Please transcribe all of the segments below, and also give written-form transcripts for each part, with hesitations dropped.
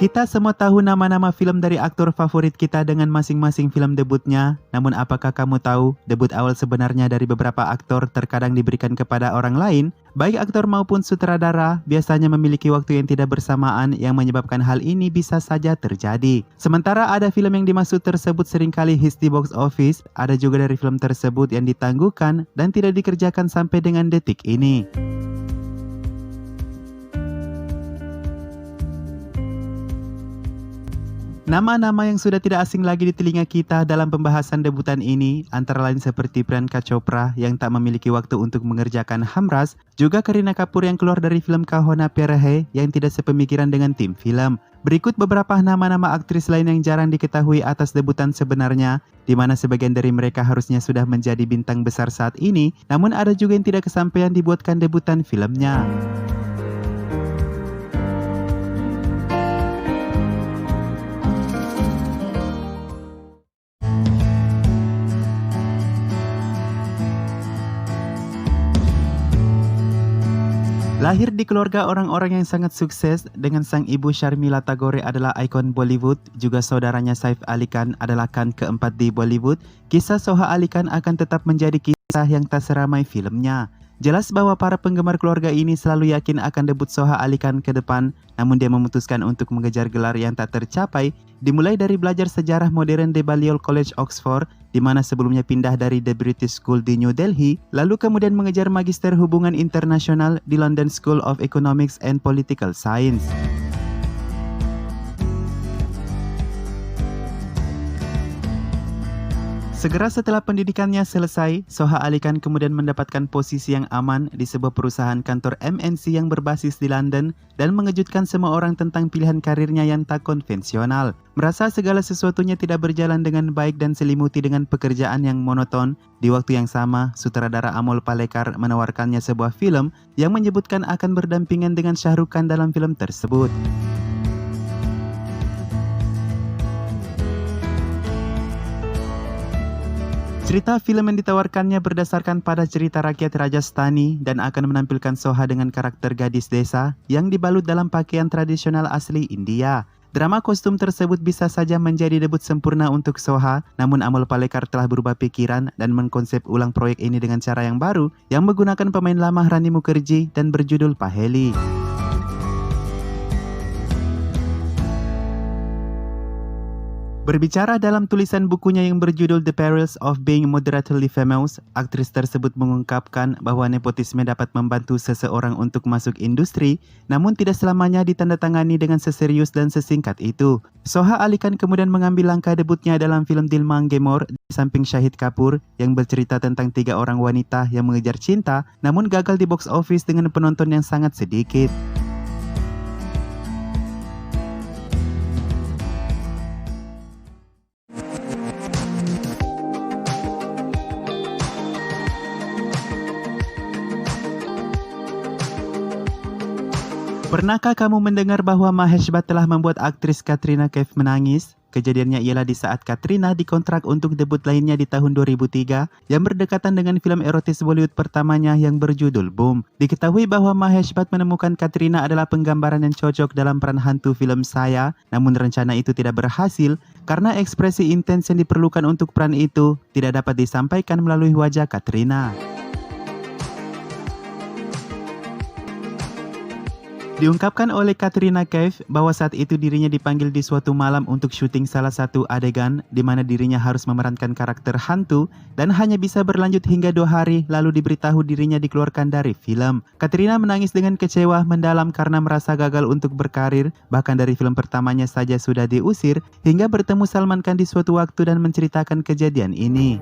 Kita semua tahu nama-nama film dari aktor favorit kita dengan masing-masing film debutnya. Namun apakah kamu tahu, debut awal sebenarnya dari beberapa aktor terkadang diberikan kepada orang lain? Baik aktor maupun sutradara biasanya memiliki waktu yang tidak bersamaan yang menyebabkan hal ini bisa saja terjadi. Sementara ada film yang dimaksud tersebut seringkali hits di box office, ada juga dari film tersebut yang ditangguhkan dan tidak dikerjakan sampai dengan detik ini. Nama-nama yang sudah tidak asing lagi di telinga kita dalam pembahasan debutan ini antara lain seperti Priyanka Chopra yang tak memiliki waktu untuk mengerjakan Hamras, juga Kareena Kapoor yang keluar dari film Kaho Na Pyar Hai yang tidak sepemikiran dengan tim film. Berikut beberapa nama-nama aktris lain yang jarang diketahui atas debutan sebenarnya, di mana sebagian dari mereka harusnya sudah menjadi bintang besar saat ini, namun ada juga yang tidak kesampaian dibuatkan debutan filmnya. Lahir di keluarga orang-orang yang sangat sukses, dengan sang ibu Sharmila Tagore adalah ikon Bollywood, juga saudaranya Saif Ali Khan adalah Khan keempat di Bollywood, kisah Soha Ali Khan akan tetap menjadi kisah yang tak seramai filmnya. Jelas bahwa para penggemar keluarga ini selalu yakin akan debut Soha Ali Khan ke depan, namun dia memutuskan untuk mengejar gelar yang tak tercapai, dimulai dari belajar sejarah modern di Balliol College Oxford, di mana sebelumnya pindah dari The British School di New Delhi, lalu kemudian mengejar Magister Hubungan Internasional di London School of Economics and Political Science. Segera setelah pendidikannya selesai, Soha Ali Khan kemudian mendapatkan posisi yang aman di sebuah perusahaan kantor MNC yang berbasis di London dan mengejutkan semua orang tentang pilihan karirnya yang tak konvensional. Merasa segala sesuatunya tidak berjalan dengan baik dan selimuti dengan pekerjaan yang monoton, di waktu yang sama, sutradara Amol Palekar menawarkannya sebuah film yang menyebutkan akan berdampingan dengan Shah Rukh Khan dalam film tersebut. Cerita film yang ditawarkannya berdasarkan pada cerita rakyat Rajasthani dan akan menampilkan Soha dengan karakter gadis desa yang dibalut dalam pakaian tradisional asli India. Drama kostum tersebut bisa saja menjadi debut sempurna untuk Soha, namun Amol Palekar telah berubah pikiran dan mengkonsep ulang proyek ini dengan cara yang baru yang menggunakan pemain lama Rani Mukherjee dan berjudul Paheli. Berbicara dalam tulisan bukunya yang berjudul The Perils of Being Moderately Famous, aktris tersebut mengungkapkan bahwa nepotisme dapat membantu seseorang untuk masuk industri, namun tidak selamanya ditandatangani dengan seserius dan sesingkat itu. Soha Ali Khan kemudian mengambil langkah debutnya dalam film Dil Maange More di samping Shahid Kapoor yang bercerita tentang 3 orang wanita yang mengejar cinta, namun gagal di box office dengan penonton yang sangat sedikit. Pernahkah kamu mendengar bahwa Mahesh Bhatt telah membuat aktris Katrina Kaif menangis? Kejadiannya ialah di saat Katrina dikontrak untuk debut lainnya di tahun 2003 yang berdekatan dengan film erotis Bollywood pertamanya yang berjudul Boom. Diketahui bahwa Mahesh Bhatt menemukan Katrina adalah penggambaran yang cocok dalam peran hantu film Saya, namun rencana itu tidak berhasil karena ekspresi intens yang diperlukan untuk peran itu tidak dapat disampaikan melalui wajah Katrina. Diungkapkan oleh Katrina Kaif bahwa saat itu dirinya dipanggil di suatu malam untuk syuting salah satu adegan di mana dirinya harus memerankan karakter hantu dan hanya bisa berlanjut hingga 2 hari lalu diberitahu dirinya dikeluarkan dari film. Katrina menangis dengan kecewa mendalam karena merasa gagal untuk berkarir, bahkan dari film pertamanya saja sudah diusir, hingga bertemu Salman Khan di suatu waktu dan menceritakan kejadian ini.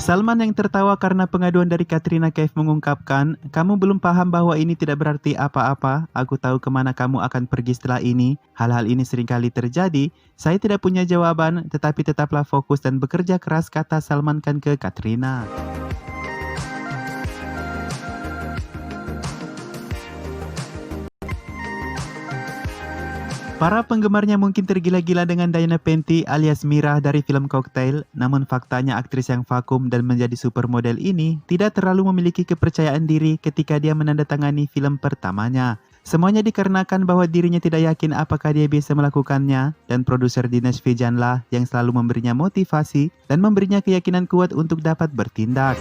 Salman yang tertawa karena pengaduan dari Katrina Kaif mengungkapkan, "Kamu belum paham bahwa ini tidak berarti apa-apa. Aku tahu kemana kamu akan pergi setelah ini. Hal-hal ini seringkali terjadi. Saya tidak punya jawaban, tetapi tetaplah fokus dan bekerja keras," kata Salman Khan ke Katrina. Para penggemarnya mungkin tergila-gila dengan Diana Penty alias Mira dari film Cocktail, namun faktanya aktris yang vakum dan menjadi supermodel ini tidak terlalu memiliki kepercayaan diri ketika dia menandatangani film pertamanya. Semuanya dikarenakan bahwa dirinya tidak yakin apakah dia bisa melakukannya, dan produser Dinesh Vijanlah yang selalu memberinya motivasi dan memberinya keyakinan kuat untuk dapat bertindak.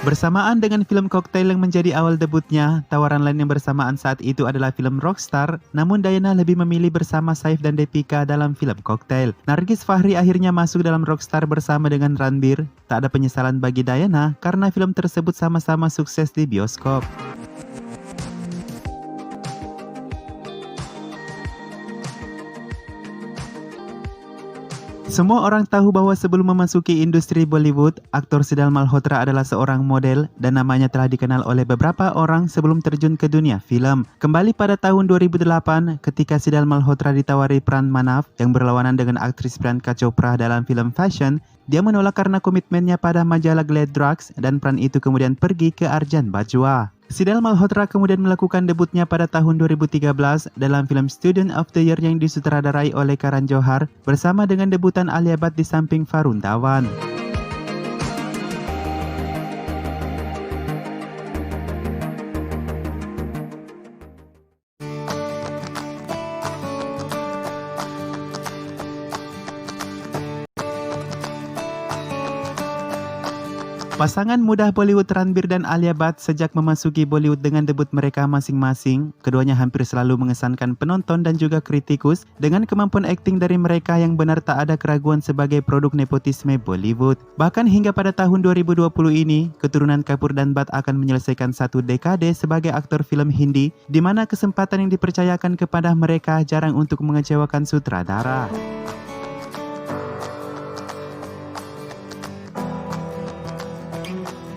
Bersamaan dengan film Cocktail yang menjadi awal debutnya, tawaran lain yang bersamaan saat itu adalah film Rockstar, namun Diana lebih memilih bersama Saif dan Deepika dalam film Cocktail. Nargis Fahri akhirnya masuk dalam Rockstar bersama dengan Ranbir. Tak ada penyesalan bagi Diana karena film tersebut sama-sama sukses di bioskop. Semua orang tahu bahwa sebelum memasuki industri Bollywood, aktor Siddharth Malhotra adalah seorang model dan namanya telah dikenal oleh beberapa orang sebelum terjun ke dunia film. Kembali pada tahun 2008, ketika Siddharth Malhotra ditawari peran Manav yang berlawanan dengan aktris Priyanka Chopra dalam film Fashion, dia menolak karena komitmennya pada majalah Glad Drugs dan peran itu kemudian pergi ke Arjun Bajwa. Siddharth Malhotra kemudian melakukan debutnya pada tahun 2013 dalam film Student of the Year yang disutradarai oleh Karan Johar bersama dengan debutan Alia Bhatt di samping Varun Dhawan. Pasangan muda Bollywood Ranbir dan Alia Bhatt sejak memasuki Bollywood dengan debut mereka masing-masing, keduanya hampir selalu mengesankan penonton dan juga kritikus dengan kemampuan akting dari mereka yang benar tak ada keraguan sebagai produk nepotisme Bollywood. Bahkan hingga pada tahun 2020 ini, keturunan Kapoor dan Bhatt akan menyelesaikan satu dekade sebagai aktor film Hindi, di mana kesempatan yang dipercayakan kepada mereka jarang untuk mengecewakan sutradara.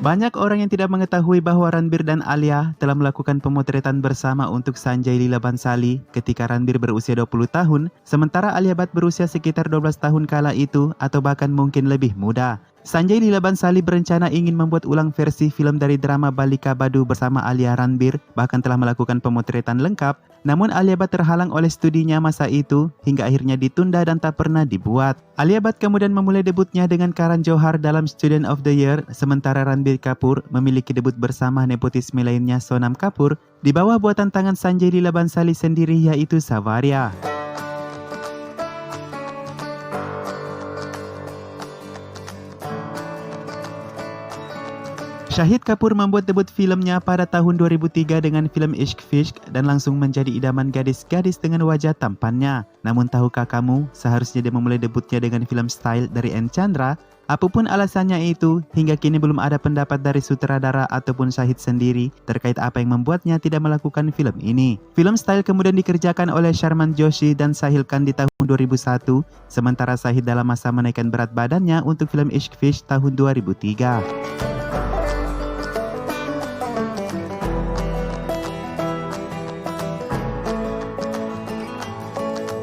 Banyak orang yang tidak mengetahui bahwa Ranbir dan Alia telah melakukan pemotretan bersama untuk Sanjay Leela Bhansali ketika Ranbir berusia 20 tahun, sementara Alia Bhatt berusia sekitar 12 tahun kala itu atau bahkan mungkin lebih muda. Sanjay Leela Bhansali berencana ingin membuat ulang versi film dari drama Balika Badu bersama Alia Ranbir, bahkan telah melakukan pemotretan lengkap, namun Alia Bhatt terhalang oleh studinya masa itu hingga akhirnya ditunda dan tak pernah dibuat. Alia Bhatt kemudian memulai debutnya dengan Karan Johar dalam Student of the Year, sementara Ranbir Kapoor memiliki debut bersama nepotisme lainnya Sonam Kapoor di bawah buatan tangan Sanjay Leela Bhansali sendiri yaitu Savaria. Shahid Kapoor membuat debut filmnya pada tahun 2003 dengan film Ishq Vishk dan langsung menjadi idaman gadis-gadis dengan wajah tampannya. Namun tahukah kamu, seharusnya dia memulai debutnya dengan film Style dari N. Chandra? Apapun alasannya itu, hingga kini belum ada pendapat dari sutradara ataupun Shahid sendiri terkait apa yang membuatnya tidak melakukan film ini. Film Style kemudian dikerjakan oleh Sharman Joshi dan Sahil Khan di tahun 2001, sementara Shahid dalam masa menaikkan berat badannya untuk film Ishq Vishk tahun 2003.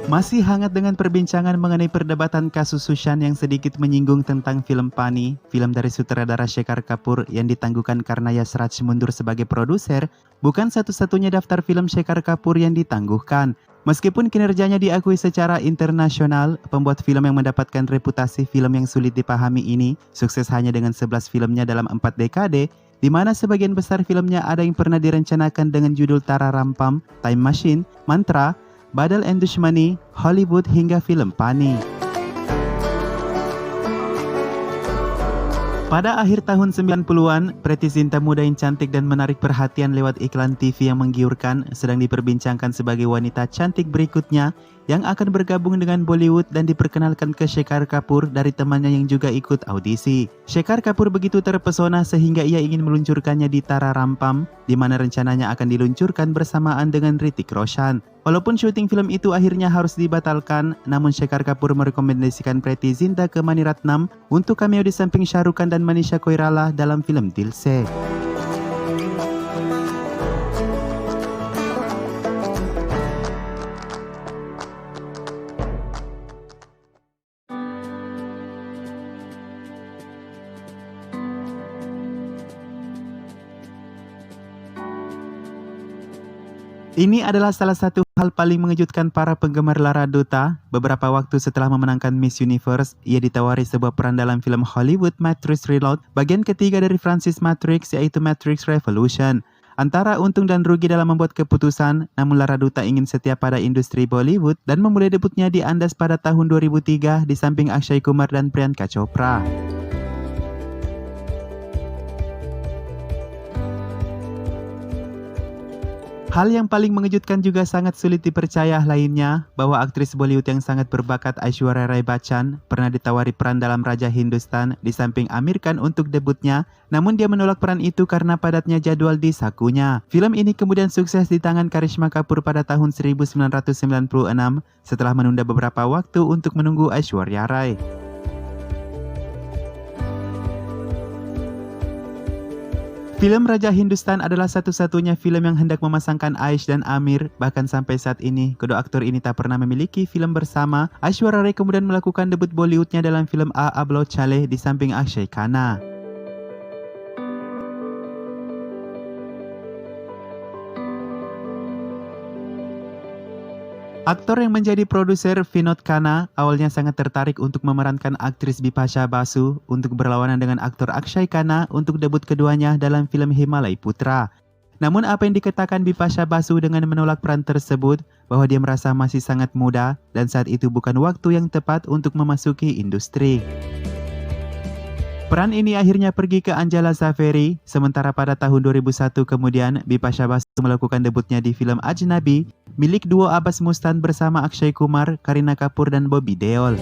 Masih hangat dengan perbincangan mengenai perdebatan kasus Sushan yang sedikit menyinggung tentang film Pani, film dari sutradara Shekhar Kapoor yang ditangguhkan karena Yash Raj mundur sebagai produser, bukan satu-satunya daftar film Shekhar Kapoor yang ditangguhkan. Meskipun kinerjanya diakui secara internasional, pembuat film yang mendapatkan reputasi film yang sulit dipahami ini sukses hanya dengan 11 filmnya dalam 4 dekade, di mana sebagian besar filmnya ada yang pernah direncanakan dengan judul Tara Rampam, Time Machine, Mantra, Badal and Dushmani, Hollywood hingga film Pani. Pada akhir tahun 90-an, Preity Zinta muda yang cantik dan menarik perhatian lewat iklan TV yang menggiurkan sedang diperbincangkan sebagai wanita cantik berikutnya yang akan bergabung dengan Bollywood dan diperkenalkan ke Shekhar Kapoor dari temannya yang juga ikut audisi. Shekhar Kapoor begitu terpesona sehingga ia ingin meluncurkannya di Tara Rampam, di mana rencananya akan diluncurkan bersamaan dengan Hrithik Roshan. Walaupun syuting film itu akhirnya harus dibatalkan, namun Shekhar Kapoor merekomendasikan Preity Zinta ke Mani Ratnam untuk cameo di samping Shah Rukh Khan dan Manisha Koirala dalam film Dil Se. Ini adalah salah satu hal paling mengejutkan para penggemar Lara Dutta. Beberapa waktu setelah memenangkan Miss Universe, ia ditawari sebuah peran dalam film Hollywood Matrix Reload, bagian ketiga dari franchise Matrix, yaitu Matrix Revolution. Antara untung dan rugi dalam membuat keputusan, namun Lara Dutta ingin setia pada industri Bollywood dan memulai debutnya di Andas pada tahun 2003 di samping Akshay Kumar dan Priyanka Chopra. Hal yang paling mengejutkan juga sangat sulit dipercaya lainnya, bahwa aktris Bollywood yang sangat berbakat Aishwarya Rai Bachchan pernah ditawari peran dalam Raja Hindustan di samping Amir Khan untuk debutnya, namun dia menolak peran itu karena padatnya jadwal di sakunya. Film ini kemudian sukses di tangan Karisma Kapoor pada tahun 1996 setelah menunda beberapa waktu untuk menunggu Aishwarya Rai. Film Raja Hindustan adalah satu-satunya film yang hendak memasangkan Aish dan Amir. Bahkan sampai saat ini, kedua aktor ini tak pernah memiliki film bersama. Aishwarya Rai kemudian melakukan debut Bollywoodnya dalam film Ablo Chale di samping Akshay Khanna. Aktor yang menjadi produser Vinod Khanna awalnya sangat tertarik untuk memerankan aktris Bipasha Basu untuk berlawanan dengan aktor Akshay Khanna untuk debut keduanya dalam film Himalaya Putra. Namun apa yang dikatakan Bipasha Basu dengan menolak peran tersebut, bahwa dia merasa masih sangat muda dan saat itu bukan waktu yang tepat untuk memasuki industri. Peran ini akhirnya pergi ke Anjala Zaveri, sementara pada tahun 2001 kemudian Bipasha Basu melakukan debutnya di film Ajnabi milik duo Abbas Mustan bersama Akshay Kumar, Kareena Kapoor dan Bobby Deol.